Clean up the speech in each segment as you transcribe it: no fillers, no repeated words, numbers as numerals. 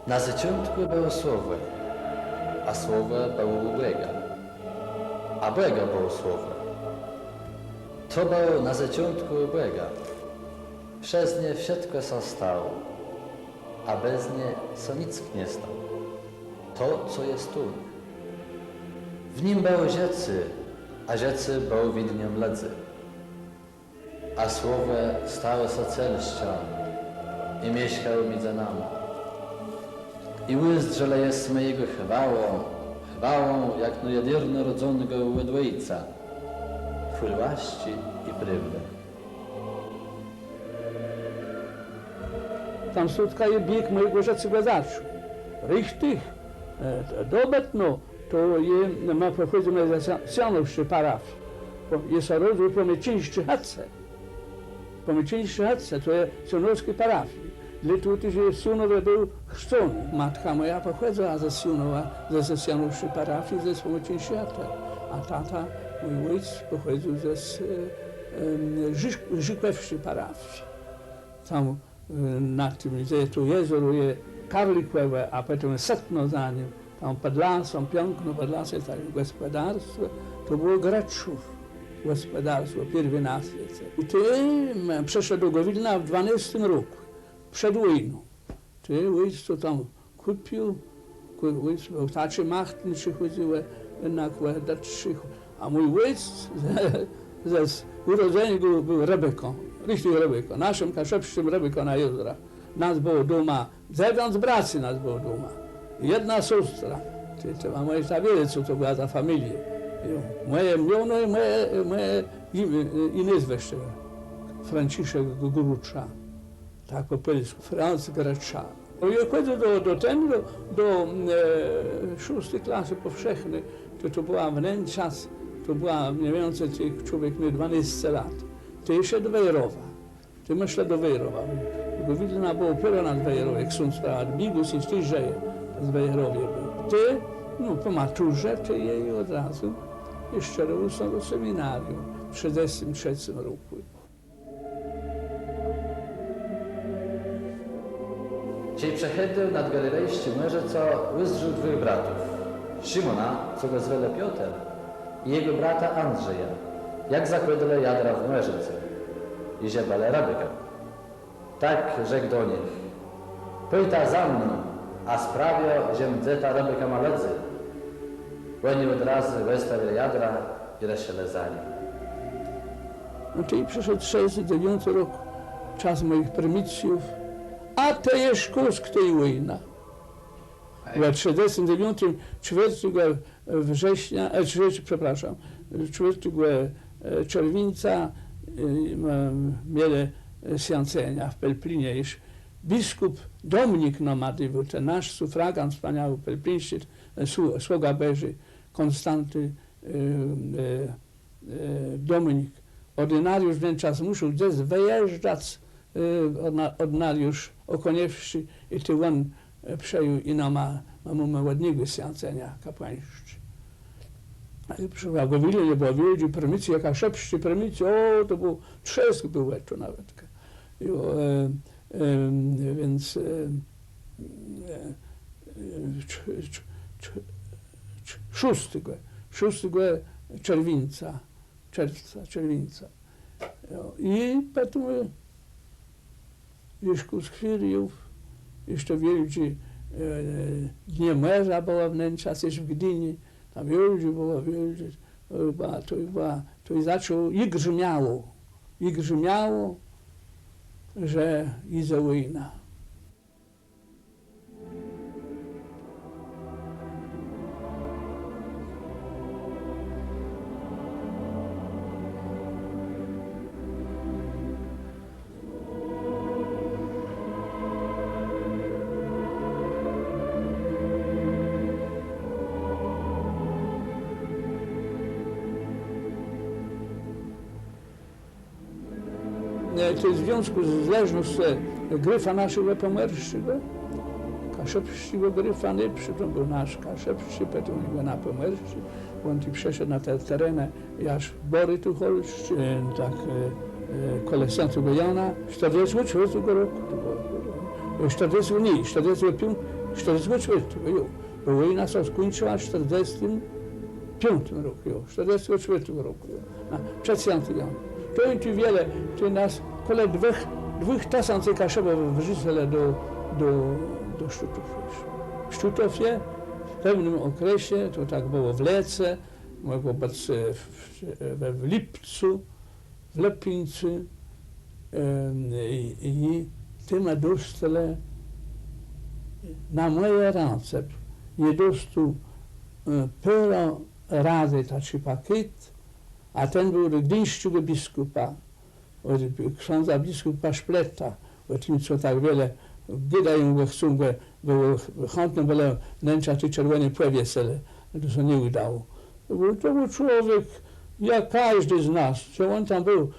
Na zaczątku było Słowo, a Słowo było u Boga, a Boga było Słowo. To było na zaczątku u Boga. Przez nie wszystko się stało, a bez nie so nic nie stało. To, co jest tu. W nim było rzeczy, a rzeczy było widnią ledzy. A Słowo stało się cielścią i mieszkał między nami. I ujrzeli jesmy Jego chwałą jak no jednorodzonego od Ojca, w łaści i prawdy. Tam spotkaje bieg mojego rzecygłazarzu. Richtig, dobitno, to je, ma pochodzimy ze Sianowszy parafii. Jest rodzaj pomyślniczy chatce. Pomyślniczy chatce, to jest Sianowskiej parafii. Dla tutaj, że Sianowe był chrzczony. Matka moja pochodziła ze Sianowa, ze Sianowszej parafii, ze pomyślniczy chatce. A tata, mój ojciec, pochodził ze Żykłewszej parafii. Tam na tym, gdzie to jezioro jest Karlikłewe, a potem setno za nim, tam pod lasem, piękno pod lasem, tak gospodarstwo, to było Greczów, gospodarstwo, pierwsze na świecie. I ty przeszedł do Wilna w 12 roku, przed wojną. Ty ojciec to tam kupił, tacie machty przychodziły, nakładać, a mój ojciec z urodzenia był Rebeką. Richtig Rebeko, naszym kaszepszczym Rebeko na jezdra. Nas było doma, 9 braci nas było doma. Jedna siostra. Ty mama ta wie, co to była za familia. Moje miono i moje imię zwjeszcze. Franciszek Grucza. Tak po polsku. Franc Gracza. Jak chodzę do 6 klasy powszechnej, to była w ten czas, to była mniej więcej człowiek miał 12 lat. To jeszcze do Wejrowa. To myślę do Wejrowa. Bo Wilna było piero nad Wejrowa, jak są sprawy. Bigus i Styżeje z Wejrowie był. Ty, no po maturze, ty jej od razu jeszcze są do seminarium w 1963 roku. Ciej przechodził nad Galilejskim morze, co wyzdrzył 2 bratów. Szymona, co go zwele Piotr, i jego brata Andrzeja, jak zakładali jadra w Mężycy i ziebale Rebeka. Tak rzekł do nich: pójta za mną, a sprawia, że mdzeta Rebeka ma ledzy. Oni od razu wystawili jadra i ruszyli za nim. No czyli przyszedł 69 rok, czas moich prymitcjów, a to jest szkółsk tej wojna. W 39, 4 września, 4 czerwca mieli święcenia w Pelplinie. Już biskup Dominik Nomady był ten nasz sufragan wspaniały pelpliński, sługa Boży, Konstanty Dominik. Ordynariusz w ten czas musiał gdzieś wyjeżdżać, ordynariusz Okoniewski, i ty on przejął i mamy ładnego święcenia kapłańszczy. A w Wilnie była wielka prymicja, jaka szepszczy prymicja, o, to był trzesk był to nawet. Więc 6 czerwca. I potem już ku skwiriów, jeszcze wielki Dnie Morza była w ten czas, jeszcze w Gdyni, tam wielki było, to i zaczął, i grzmiało, że idzie wojna. To w związku z zależnością gryfa naszego pomerszczego, kaszepszczego gryfa lepszy, to był nasz kaszepszczy, potem go na pomerszczy, on tu przeszedł na te tereny, aż Bory tu Holszczy, tak koleżanki Bojana, 44 roku, 45 44 jo. Bo wojna się skończyła w 45 roku, jo. 44 roku, jo. Na przedsięwzięciu. To i tu wiele, to nas koło 2000 kaszebów wrzucili do Sztutów. W Sztutowie w pewnym okresie, to tak było w Lece, mogło być w Lipcu, w Lepińcu i tym dostali na moje ręce. Je dostał pełno razy taki pakiet, a ten był do gdyńskiego biskupa, od księdza biskupa Szpleta, o tym, co tak wiele gadają, bo chcą, bo chętnie byli nęczać i czerwone powiesele, to się nie udało. To był człowiek, jak każdy z nas, że on tam był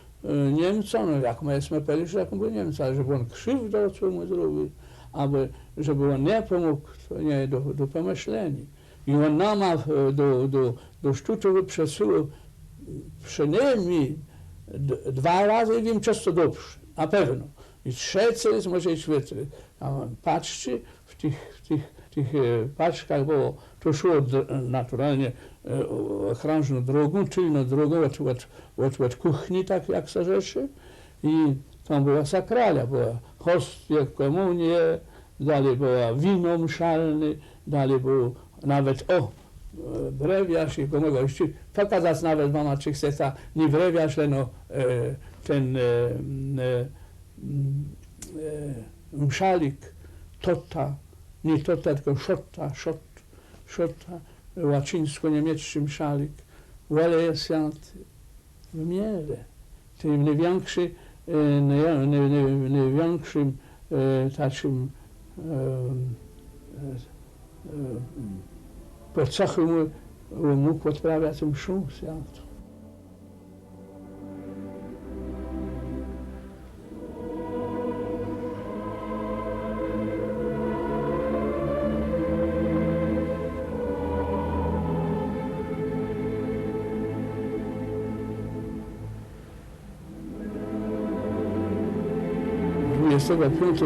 Niemcem, no jak myśmy powiedzieli, że był Niemcem, ale żeby on krzywdę mu zrobił, albo żeby on nie pomógł, to nie do pomyślenia. I on nam do Sztutów przesyłał przynajmniej 2 razy, wiem, często dobrze, na pewno. I trzeci jest może i czwarty. Patrzcie, w tych paczkach było, to szło naturalnie okrążną drogą, tylną drogą od kuchni, tak jak się rzeczy. I tam była sakralia, była hostia, komunie, dalej była wino mszalne, dalej był nawet, brewiarz i pomagał. Jeszcze pokazać nawet mama, czy chce ta, nie brewiarz, no ten mszalik, tota, nie tota, tylko szota, łacińsko-niemiecki mszalik, ale jest w miarę. Tym największym takim pocechą mógł odprawiać mszę świętą. Z 5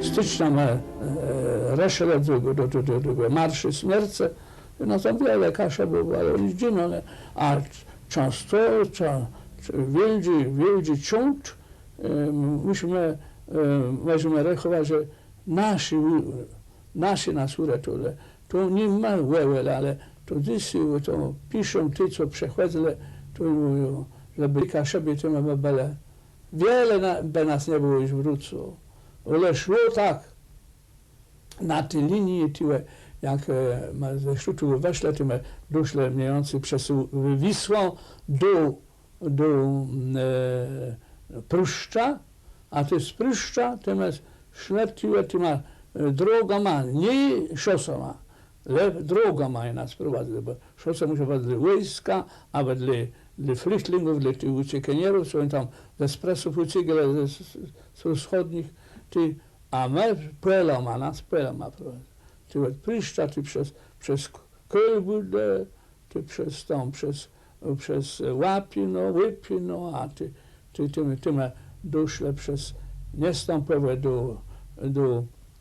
stycznia ma Reszel do Marszy Śmierci, no tam wiele kasza było, ale nic dziwnego, a często wielki ciąg musimy rechować, że nasi nas uratowali. To nie ma wiele, ale to dziś to piszą ci, co przechodzili, to mówią, żeby kasza by to była. Wiele by nas nie było już wróciło, ale szło tak na tej linii, jak ze Sztutów weszli, to my doszli mniej więcej przez Wisłą do Pruszcza, a to z Pruszcza, to my szli, to ma droga ma, nie szosa ma, ale droga ma nas prowadzić, bo szosa musi być dla wojska, albo dla flüchtlingów, dla tych uciekinierów, co oni tam ze Spresów uciekli, z wschodnich, a my Pela ma prowadzić. Ty od Pryszcza, ty przez Kölbudę, ty przez Łapino, Łypino, a ty my doszli przez niestąpowe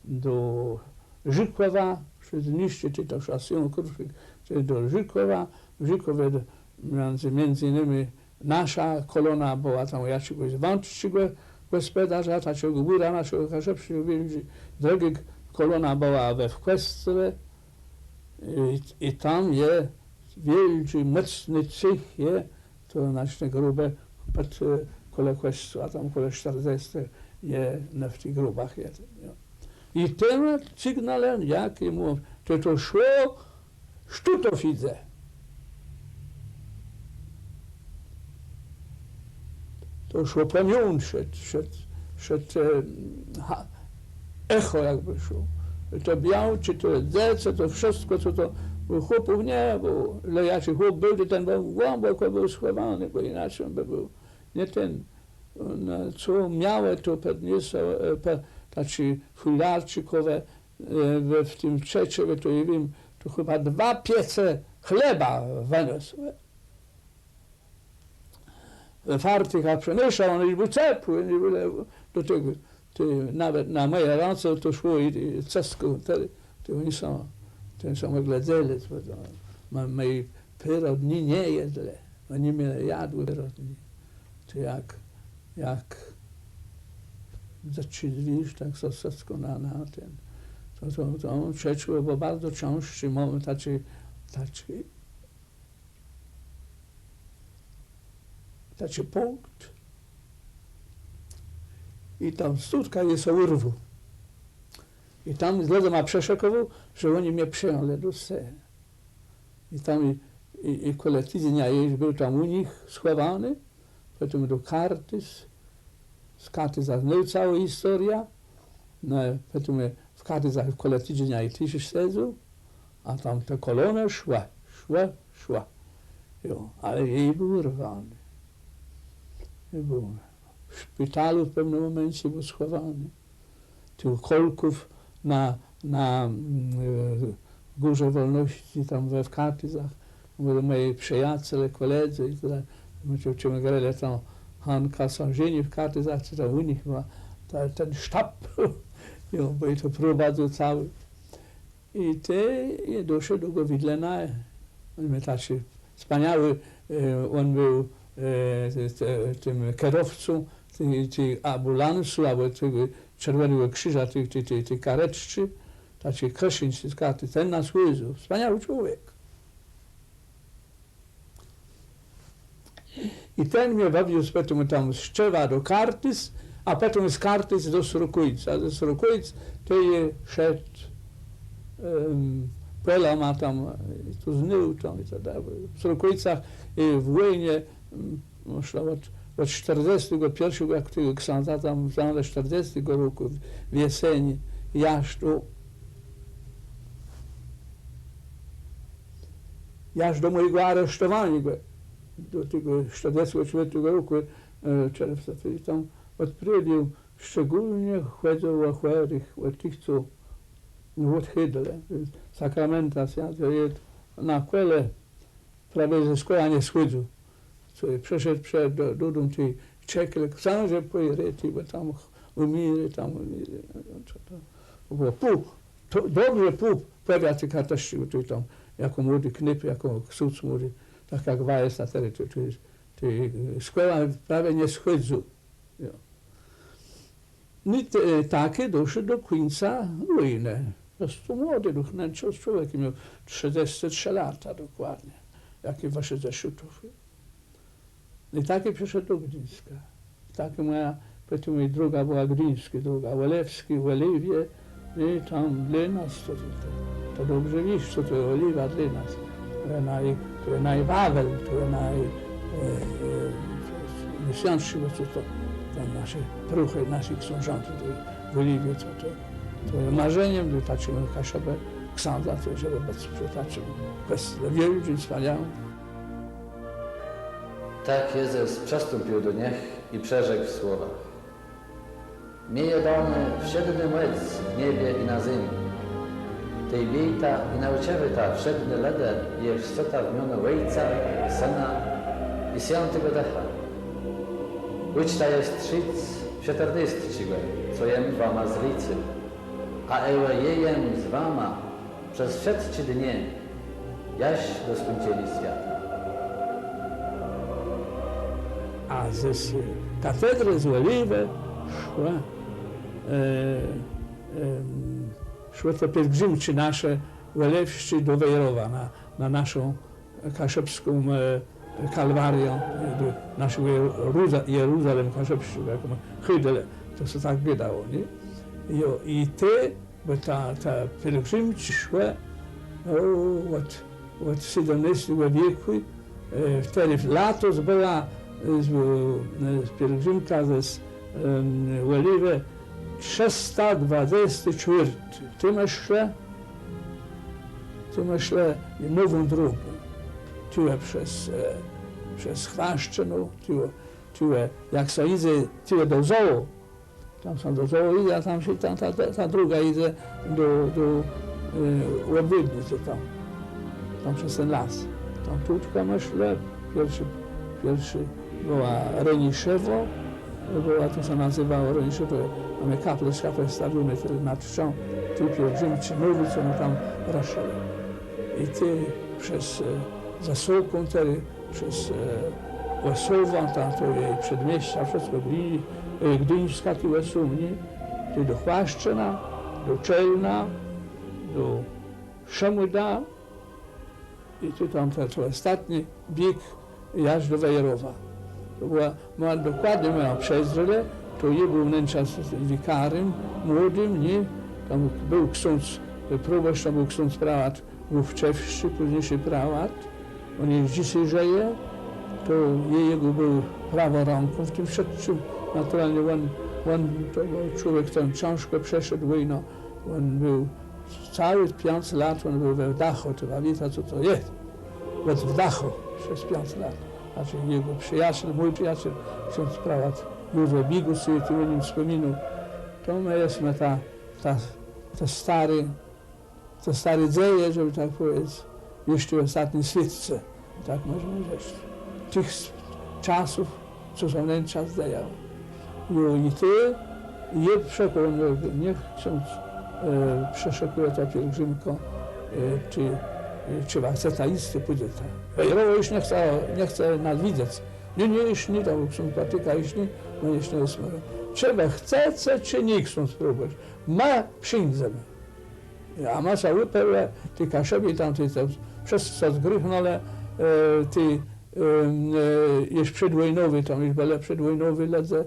do Żykłowa, przez niszczy ty to szasją Kruszek, do Żykłowa, w Żykowie między innymi nasza kolona była tam jakiegoś wątczego gospodarza, takiego góra naszego kaszepskiego, druga kolona była we Wkwestce i tam jest wielki, mocny cech, to nasze grube pod koło Kwestcu, a tam koło 40 jest w tych grubach. I ten sygnał, jak mówię, to szło Sztutów idzie. To szło plemion, szedł echo jakby szło. To Białczy, to Dzece, to wszystko, co to chłopów nie było. Ale jaki chłop był, to ten był głęboko był schowany, bo inaczej on by był nie ten. Co miały to podniosło, tacy fularczykowe w tym Czeczewie, to nie wiem, to chyba 2 piece chleba wyniosły. Fartycha przemieszał, one już były ciepłe, nie były do tego. Nawet na moje ręce to szło i cestko, oni są, to są ogledzelec, bo my pierodni nie jedle, oni mnie jadły pierodni. To jak zaczyniliś tak sosadzko na ten, to on przeczuł, bo bardzo cięższy moment, taki punkt i tam studka jest o urwu. I tam z lodem przeszekował, że oni mnie przyjęli do sebe. I tam i koło tydzienia już był tam u nich schowany, potem do Kartys, z Kartysa znał całą historię, no, potem w Kartysach koło tydzienia i tyś siedzą, a tam ta kolona szła. Jo, ale jej był urwany. Był w szpitalu w pewnym momencie był schowany. Tych kolków na Górze Wolności, tam w Kartysach, byli moi przyjaciele, koledzy i tak dalej. Myśmy grali tam Hanka Sążeni w Kartysach, czy tam u nich była ten sztab, bo i to prowadził cały. I te doszedł do go Widlena. On był taki wspaniały, on był tym kierowcą tych ambulansu, albo tego Czerwonego Krzyża, tych karetczy, taki Krzyń z karty, ten nas łyzł, wspaniały człowiek. I ten mnie bawił potem tam z Czewa do Kartys, a potem z Kartys do Sorokujca. Ze Sorokujc to je szedł, Pela ma tam, tu znył tam i tak dalej. W Sorokujcach w wojnie, myślę, od 41, jak tego księdza tam w 40 roku, w jesieni, aż do mojego aresztowania, do tego 44 roku czerwca, i tam odprylił szczególnie chodzą o tych, co odchydle, sakramenta świata, na kwele prawie ze szkoła nie schodził. Przeszedł przed dodom tej czekle, sam, że pojrety, bo tam umierze, dobrze pół powiaty kartaści, to tam, jako młody knip, jako ksuc młody, tak jak Wajes na teren, to szkoła prawie nie schodził. I takie doszły do końca wojny. Po prostu młody, duchnęczy człowiek, miał 33 lata dokładnie, jakie wasze zaszutów. I takie przyszedł do Gdyńska. Takie moja, potem druga była Gdyńska, druga Olewski, w Oliwie, i tam dla nas to dobrze wiesz, co to Oliwa dla nas. To jest najwawel, to jest najmyślniejszy, bo to nasze pruchy, naszych sąsiadów w Oliwie, to jest marzeniem do takiego kaszebę księdza, żeby być przy takim wielkim, wspaniałym. Tak Jezus przystąpił do nich i przerzekł w słowach: Mieje dane wszedne moc w niebie i na ziemi. Tej wiejta i nauczywy ta wszedne lede je wstota w miano Ojca, Syna i Świętego Ducha. Uczta jest 40, co jem wama z licy, a ewe jejem z wama przez wszystkie dnie, jaś do skończenia świata. A z katedry z Oliwy szły te pielgrzymki nasze olewskie do Wejrowa, na naszą kaszebską kalwarię, do naszego Jeruzalem kaszebskiego, jak Hydle, to się tak wydało, nie? I bo ta pielgrzymki szły od XVII wieku, wtedy lato była pielgrzymka z Oliwy 324. Ty myślę nową drogą. Tyłe przez Chwaszczynę, tyłe jak się idzie, tyłe do Zołu. Tam są do Zołu idzie, a tam się ta druga idzie do Łobydnicy, tam przez ten las. Tam tuczka myślę, pierwszy była Reniszewo, była, to się nazywało raniejsze, to mamy kaple stawione nad czczą, ty pielgrzymcy nowy, co tam raszyli. I ty przez Zasołką, przez Łesowa, tam to jej przedmieścia, wszystko Gdyńska, ty Łesówni, ty do Chłaszczyna, do Czelna, do Szemyda i ty tam ten ostatni bieg aż do Wejherowa. To była dokładnie miała przezrele, to je był wnętrza z wikarym młodym, nie? Tam był ksiądz proboszcz, tam był ksiądz prałat Łówczewski, późniejszy prałat. On już dzisiaj żyje, to jego był prawą ręką w tym wszystkim. Naturalnie on to był człowiek, który ciężko przeszedł wojnę. On był cały 5 lat, on był we Wdachu, to wiecie co to jest? W Wdachu przez 5 lat. Znaczy jego przyjaciel, mój przyjaciel, ksiądz prałat Józef Bigus, i tu o nim wspominał. To my jesteśmy te stare dzieje, żeby tak powiedzieć, jeszcze w ostatniej świecce, tak możemy rzec. Tych czasów, co są ten czas dzieją. I ty, je przekonał, niech ksiądz przeszukuje ta pielgrzymko, czy chce ta istnie pójdzie ta. Wejherowo już nie chce nas widzieć. Nie, już nie, tam ksiądz patyka, już nie, no już nie osmero. Trzeba, chce, czy nie ksiądz spróbować. Ma przyjdziemy. A ma cały pełne, ty kaszebie tam, ty przez co zgrychnole, ty jest przedwojnowy, tam już byle przedwojnowy ledze.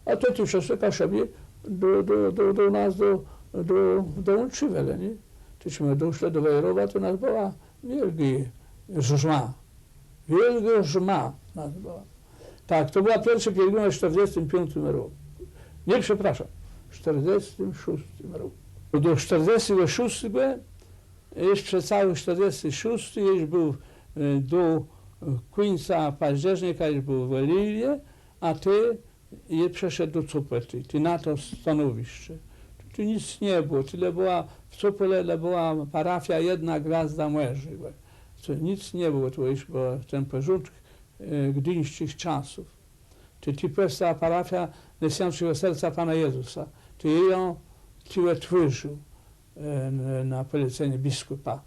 A to ty wszystko kaszebie do nas, do Łączywele, nie? Tyśmy doszli do Wejherowa, to nas była wielki żma. Wielka żma nas była. Tak, to była pierwsza pielgrzymka w 45 roku. Nie, przepraszam, w 46 roku. Do 46, jeszcze cały 46, już był do końca października, już był w Lilwie, a ty przeszedł do Copety, ty na to stanowiще. Tu nic nie było, tyle była, w Copole była parafia jedna Gwiazda Męży. Nic nie było, to już był ten porządek gdyńskich czasów. Ty pierwsza parafia Najświętszego Serca Pana Jezusa, ty ją tworzył na polecenie biskupa.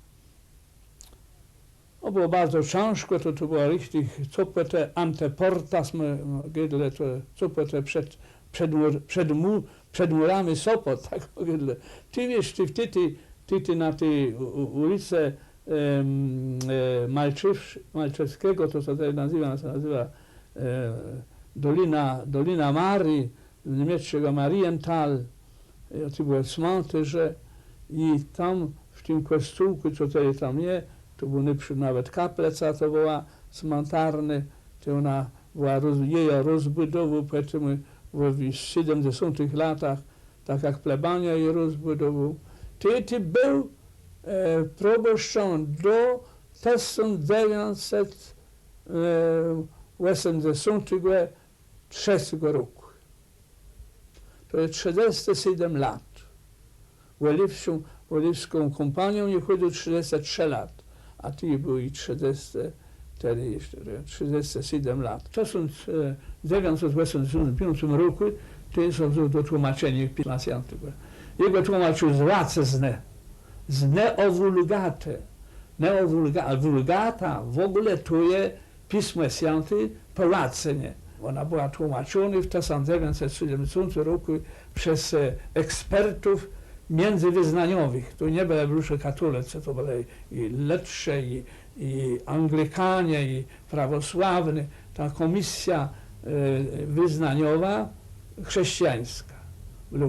To było bardzo ciężko, to była richtig Copete anteportas, to Copete przed murami Sopot, tak powiedzmy. Ty wiesz, ty na tej ulicy Malczewskiego, to co tutaj nazywa Dolina Marii, niemieckiego Marienthal, to były cmentarze i tam w tym kościółku, co tutaj tam jest, to był nawet kaplica, to była cmentarna, to ona była jej rozbudowa, powiedzmy, w 70 latach, tak jak plebania jej rozbudował. Ty był proboszczą do 1983 roku. To jest 37 lat. Łelewską kompanią nie chodził 33 lat, a ty był i 37 lat. W 1985 roku to jest do tłumaczenia Pisma Świętego. Jego tłumaczył z łacezne, z neowulgate. Wulgata w ogóle to jest Pismo Święte po łacenie. Ona była tłumaczona w 1970 roku przez ekspertów międzywyznaniowych. To nie były już katolicy, to byli i lepsze, i Anglikanie, i prawosławni. Ta komisja wyznaniowa, chrześcijańska.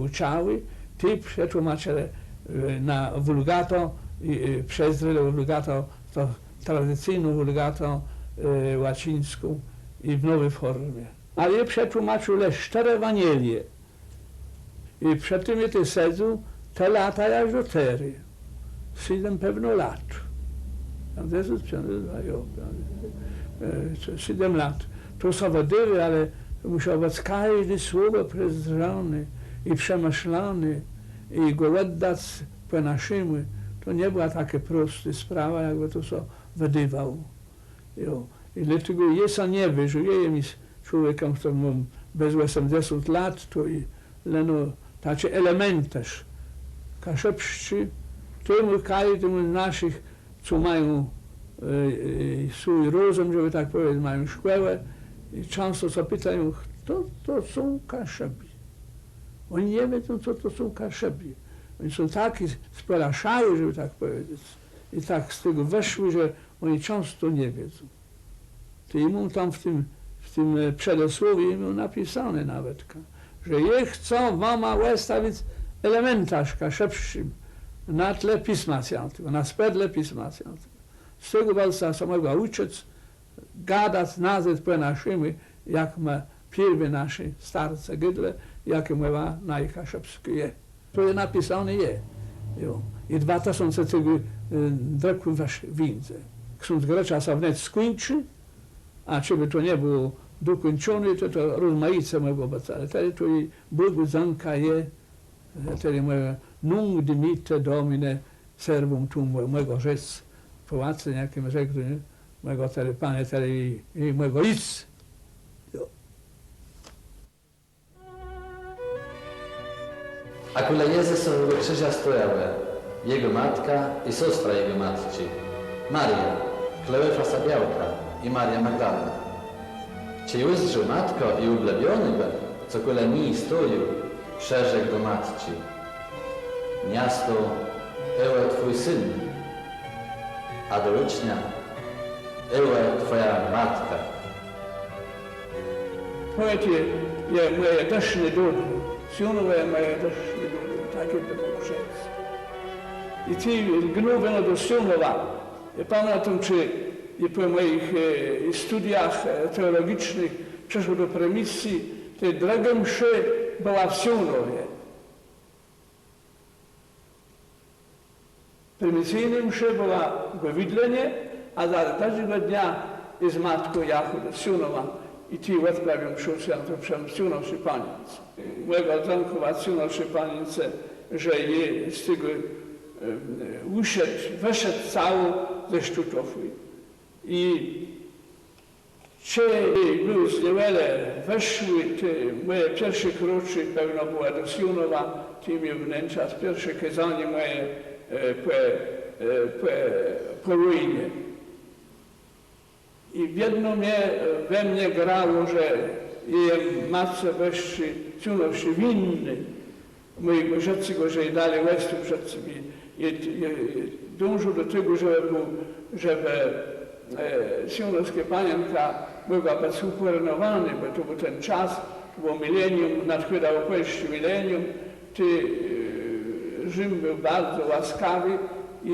Uczały, ty przetłumaczyli na wulgatę, przez wulgatę, to tradycyjną wulgatę łacińską i w nowej formie. Ale je przetłumaczył le 4 Ewangelie. I przed tym ty sedzą te lata jak do tery. 7 pewno lat. 7 lat. To są wody, ale musiał być każde słowo przezrane i przemyślane i go oddać po naszemu. To nie była taka prosta sprawa, jakby to co wydawał. I dlatego Jezus nie wierzył, mi człowiekiem, któremu bez 80 lat, to i leno tacie elementarz kaszepszczy, temu kaj, temu naszych, co mają swój rozum, żeby tak powiedzieć, mają szkołę i często zapytają, kto to są kaszebi. Oni nie wiedzą, co to są kaszebi. Oni są taki spraszały, żeby tak powiedzieć. I tak z tego weszły, że oni często nie wiedzą. To im tam w tym przedosłowie im napisane nawet, że je chcą wam wystawić elementarz kaszepszczym na tle Pisma Świętego, na spedle Pisma Świętego. Z tego walca samego uczyć, gadać nazwać po naszymi, jak ma pierwy nasze starce gydle, jakie mowa najkaszepskie je. To je napisane je. Jo. I 2000 tego roku widzę. Ksiądz Grecza sa wnet skończy, a czy by to nie było dokończone, to rozmaice mogło być, ale wtedy to i Bogu zanka je, wtedy moje nunc dimite Domine servum tum, mojego rzec, połacę jakim rzekł, mojego wtedy Panie, wtedy i mojego idź. A kule Jezusowego krzyża stojały jego matka i siostra jego matki, Maria, Kleofasa Białka i Maria Magdalena. Czy już że matko i ublebiony był, co kule mi stoił, przerzekł do matki. Miasto, ełe twój syn, a do ucznia, ełe twoja matka. Powiecie, je moje deszny dudy, synowe moje deszny dudy, takie by mógł rzec. I ci gnóweno do synowa, ja pamiętam, czy po moich studiach teologicznych przeszło do premisji, te droga mszy była w Synowie. Prymicyjna mszy była w Widlenie, a za każdego dnia z matką jechał do Synowa i ci odprawią mszę świętą przed Synowszy Panience. Mojego dzonkowa Synowszy Panience, że je z tego wyszedł cały ze Szczutowy. I czy był z niewiele weszły, te moje pierwsze kroczy pewno była do Synowa, tym je wnętrza z pierwsze kazanie moje po wojnie. I jedno we mnie grało, że jej matce weszły Synowszy winny, mojego rzecego, że i dalej weszły przed sobie. Dążył do tego, żeby Synowskie Panienka była być ukoronowana, bo to był ten czas, to było milenium, nadchodziło pierwsze milenium, Rzym był bardzo łaskawy i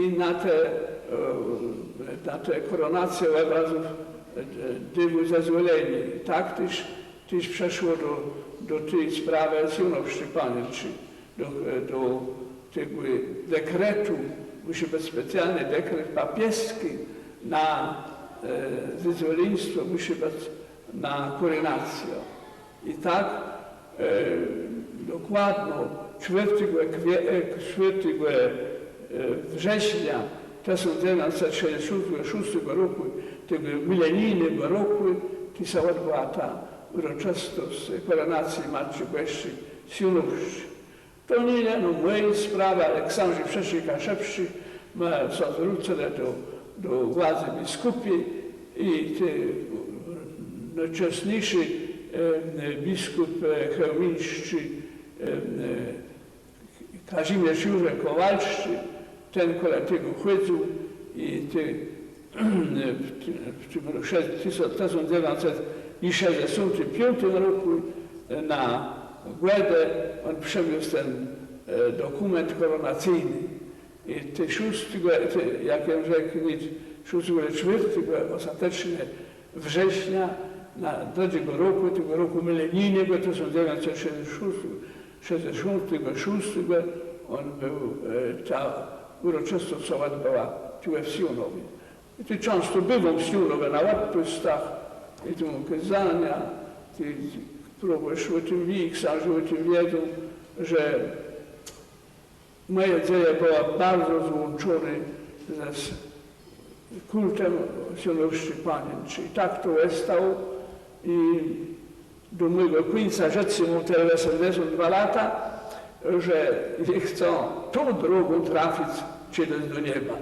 na te koronacje obrazów były zezwoleni. Tak też przeszło do tej sprawy Synowszej Panienki, do tego dekretu, musi być specjalny dekret papieski na zezwoleństwo, musi być na koronację. I tak dokładnie 4 września 1966 roku, tego milenijnego roku, to się odbyła ta uroczystość koronacji Matki Bożej Synowszej. To nie jest moja sprawa, Aleksandrzy Przeszykaszewszy są zwrócone do władzy biskupiej i najczęstniejszy biskup chełmiński Kazimierz Józef Kowalski, ten koło tego chwycił i w tym 1965 roku na Głedę on przywiózł ten dokument koronacyjny. I te 6, jak ja rzekł, 6-4 ostatecznie września tego roku milenijnego 1966 on był, ta uroczystość odbyła tu w Synowie. I to często bywam w Synowie na odpustach i tu kazania, próbujesz o tym wiedzieć, księży o tym wiedzą, że moje dzieje była bardzo złączone z kultem Synowszej Panienki. I tak to stało i do mojego Queensa, rzec mu teraz 82 lata, że nie chcą tą drogą trafić do nieba.